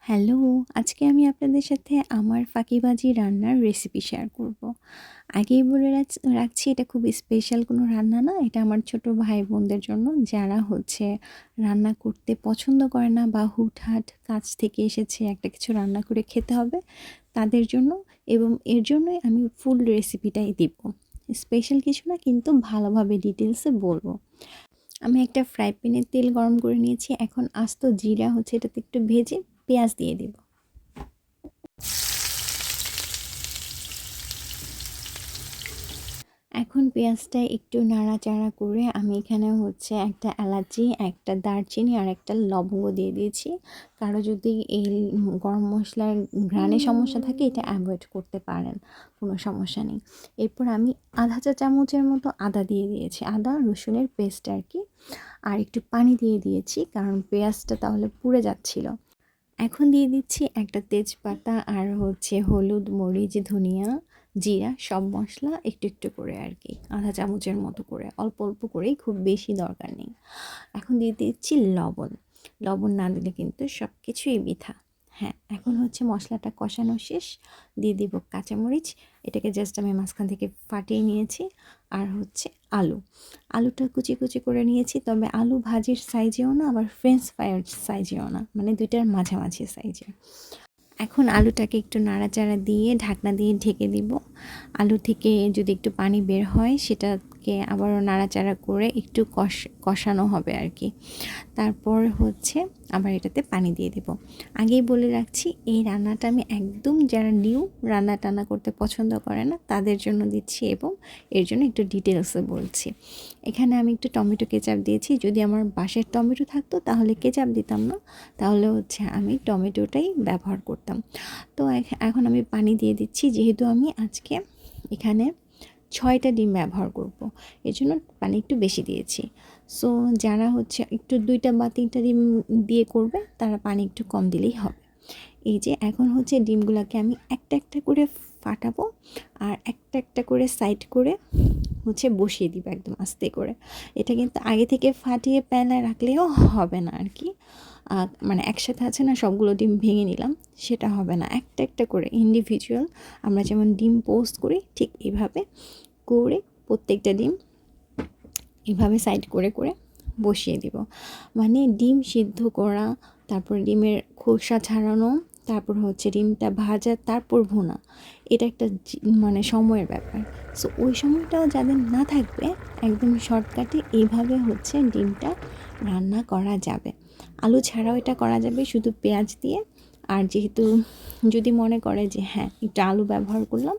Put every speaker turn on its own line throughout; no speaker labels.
Hello, আজকে আমি আপনাদের সাথে আমার ফাঁকিবাজি রান্নার রেসিপি শেয়ার করব। আগেই বলে রাখছি এটা খুব স্পেশাল কোনো রান্না না। এটা আমার ছোট ভাই বোনদের জন্য যারা রান্না করতে পছন্দ করে না বা হুটহাট কাজ থেকে এসেছে একটা কিছু রান্না করে খেতে হবে তাদের জন্য, এবং এর জন্যই আমি ফুল রেসিপিটাই দিব। স্পেশাল কিছু না, কিন্তু ভালোভাবে ডিটেলসে বলবো। আমি একটা ফ্রাই প্যানে তেল গরম করে নিয়েছি। এখন আস্ত জিরা এটাতে একটু ভেজে পেঁয়াজ দিয়ে দিব। এখন পেঁয়াজটা একটু নাড়াচাড়া করে আমি এখানে একটা এলাচি, একটা দারচিনি আর একটা লবঙ্গ দিয়ে দিয়েছি। কারো যদি এই গরম মশলার ঘ্রাণে সমস্যা থাকে এটা অ্যাভয়েড করতে পারেন, কোনো সমস্যা নেই। এরপর আমি আধা চা চামচের মতো আদা দিয়ে দিয়েছি, আদা রসুনের পেস্ট আর কি। আর একটু পানি দিয়ে দিয়েছি কারণ পেঁয়াজটা তাহলে পুড়ে যাচ্ছিল। এখন দিয়ে দিচ্ছি একটা তেজপাতা আর হলুদ, মরিচ, ধনিয়া, জিরা সব মশলা একটু একটু করে আর কি, আধা চামচের মতো করে, অল্প অল্প করেই, খুব বেশি দরকার নেই। এখন দিয়ে দিচ্ছি লবণ। লবণ না দিলে কিন্তু সব কিছুই বৃথা। হ্যাঁ, এখন মশলাটা কষানো শেষ। দিয়ে দিব কাঁচামরিচ। এটাকে জাস্ট আমি মাঝখান থেকে ফাটিয়ে নিয়েছি। আর আলু। আলুটা কুচি কুচি করে নিয়েছি, তবে আলু ভাজির সাইজেও না, আবার ফ্রেঞ্চ ফ্রাইয়ের সাইজেও না, মানে দুইটার মাঝামাঝি সাইজে। এখন আলুটাকে একটু নাড়াচাড়া দিয়ে ঢাকনা দিয়ে ঢেকে দিব। আলু থেকে যদি একটু পানি বের হয় সেটাকে আবারও নাড়াচাড়া করে একটু কষানো হবে আর কি। তারপর আবার এটাতে পানি দিয়ে দেব। আগেই বলে রাখছি, এই রান্নাটা আমি একদম যারা নিউ রান্না টান্না করতে পছন্দ করে না তাদের জন্য দিচ্ছি, এবং এর জন্য একটু ডিটেলসে বলছি। এখানে আমি একটু টমেটো কেচাপ দিয়েছি। যদি আমার বাসায় টমেটো থাকতো তাহলে কেচাপ দিতাম না, তাহলে আমি টমেটোটাই ব্যবহার করতাম। তো এখন আমি পানি দিয়ে দিচ্ছি, যেহেতু আমি আজকে এখানে 6টা ডিম ব্যবহার করব, এর জন্য পানি একটু বেশি দিয়েছি। সো যারা একটু 2টা বা 3টা ডিম দিয়ে করবে তারা পানি একটু কম দিলেই হবে। এই যে এখন ডিমগুলোকে আমি একটা একটা করে ফাটাবো, আর একটা একটা করে সাইড করে বসিয়ে দিব একদম আস্তে করে। এটা কিন্তু আগে থেকে ফাটিয়ে প্যানে রাখলেও হবে না আর কি। মানে একসাথে আছে না, সবগুলো ডিম ভেঙে নিলাম, সেটা হবে না। একটা একটা করে ইন্ডিভিজুয়াল আমরা যেমন ডিম পোস্ট করি ঠিক এইভাবে করে প্রত্যেকটা ডিম এভাবে সাইড করে করে বসিয়ে দিব। মানে ডিম সিদ্ধ করা, তারপর ডিমের খোসা ছাড়ানো, তারপর ডিমটা ভাজা, তারপর ভুনা, এটা একটা মানে সময়ের ব্যাপার। সো ওই সময়টাও যাদের না থাকবে, একদম শর্টকাটে এইভাবে ডিমটা রান্না করা যাবে। আলু ছাড়াও এটা করা যাবে শুধু পেঁয়াজ দিয়ে। আর যেহেতু যদি মনে করে যে হ্যাঁ একটু আলু ব্যবহার করলাম,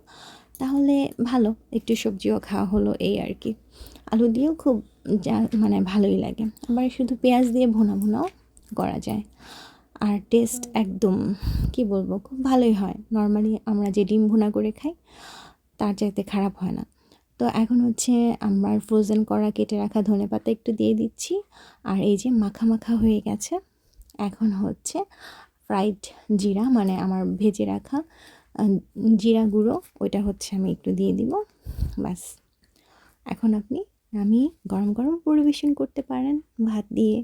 তাহলে ভালো, একটু সবজিও খাওয়া হলো, এই আর কি। আলু দিয়েও খুব মানে ভালোই লাগে। আবার শুধু পেঁয়াজ দিয়ে ভুনা ভুনাও করা যায়। আর টেস্ট একদম কি বলবো, খুব ভালোই হয়। নর্মালি আমরা যে ডিম ভুনা করে খাই তার চাইতে খারাপ হয় না। তো এখন আমার ফ্রোজেন করা কেটে রাখা ধনেপাতা একটু দিয়ে দিচ্ছি। আর এই যে মাখা মাখা হয়ে গেছে, এখন ফ্রাইড জিরা, মানে আমার ভেজে রাখা জিরা গুঁড়ো, ওইটা আমি একটু দিয়ে দিব। ব্যাস, এখন আপনি নামিয়ে গরম গরম পরিবেশন করতে পারেন ভাত দিয়ে।